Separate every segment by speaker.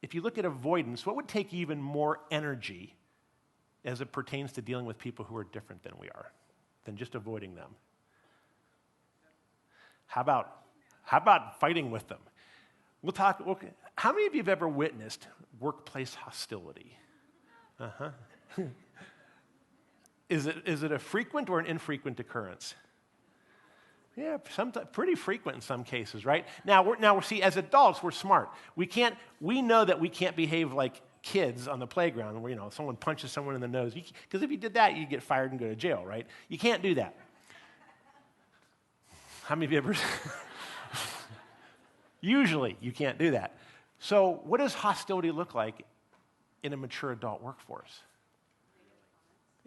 Speaker 1: if you look at avoidance, what would take even more energy as it pertains to dealing with people who are different than we are, than just avoiding them? How about fighting with them? How many of you have ever witnessed workplace hostility? Uh-huh. Is it a frequent or an infrequent occurrence? Yeah, pretty frequent in some cases, right? Now, see, as adults, we're smart. We know that we can't behave like kids on the playground where, someone punches someone in the nose. Because if you did that, you'd get fired and go to jail, right? You can't do that. How many of you ever... Usually, you can't do that. So what does hostility look like in a mature adult workforce?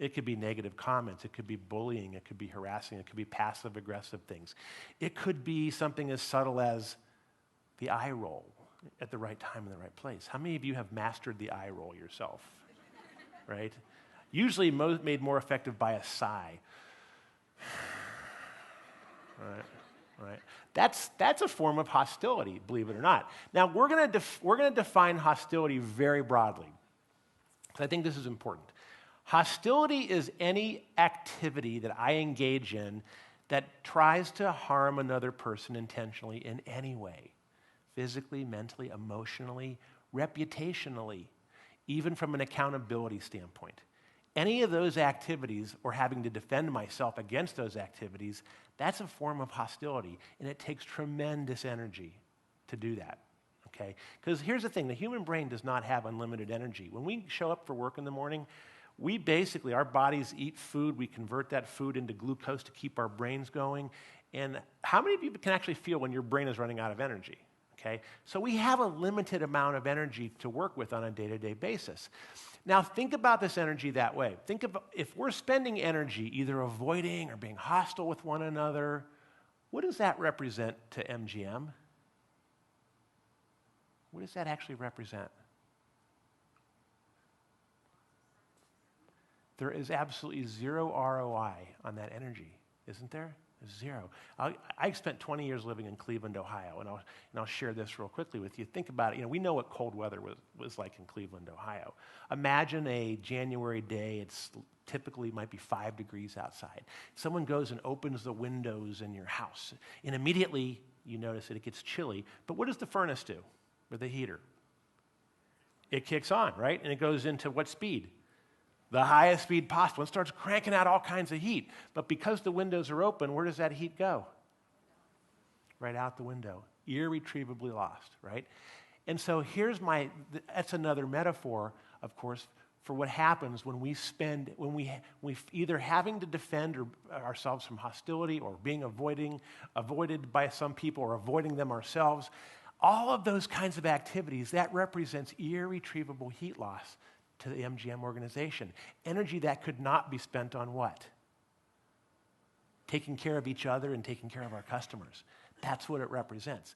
Speaker 1: It could be negative comments. It could be bullying. It could be harassing. It could be passive-aggressive things. It could be something as subtle as the eye roll at the right time in the right place. How many of you have mastered the eye roll yourself? Right? Usually made more effective by a sigh. Right? That's a form of hostility, believe it or not. Now, we're going to define hostility very broadly. I think this is important. Hostility is any activity that I engage in that tries to harm another person intentionally in any way, physically, mentally, emotionally, reputationally, even from an accountability standpoint. Any of those activities, or having to defend myself against those activities, that's a form of hostility, and it takes tremendous energy to do that, okay? Because here's the thing, the human brain does not have unlimited energy. When we show up for work in the morning, our bodies eat food, we convert that food into glucose to keep our brains going, and how many of you can actually feel when your brain is running out of energy, okay? So we have a limited amount of energy to work with on a day-to-day basis. Now, think about this energy that way. Think of if we're spending energy either avoiding or being hostile with one another, what does that represent to MGM? What does that actually represent? There is absolutely zero ROI on that energy, isn't there? Zero. I spent 20 years living in Cleveland, Ohio, and I'll share this real quickly with you. Think about it. We know what cold weather was like in Cleveland, Ohio. Imagine a January day. It's typically might be 5 degrees outside. Someone goes and opens the windows in your house, and immediately you notice that it gets chilly. But what does the furnace do, or the heater? It kicks on, right? And it goes into what speed? The highest speed possible, and starts cranking out all kinds of heat. But because the windows are open, where does that heat go? Right out the window. Irretrievably lost, right? And so that's another metaphor, of course, for what happens when we either having to defend ourselves from hostility or being avoided by some people or avoiding them ourselves. All of those kinds of activities, that represents irretrievable heat loss to the MGM organization. Energy that could not be spent on what? Taking care of each other and taking care of our customers. That's what it represents.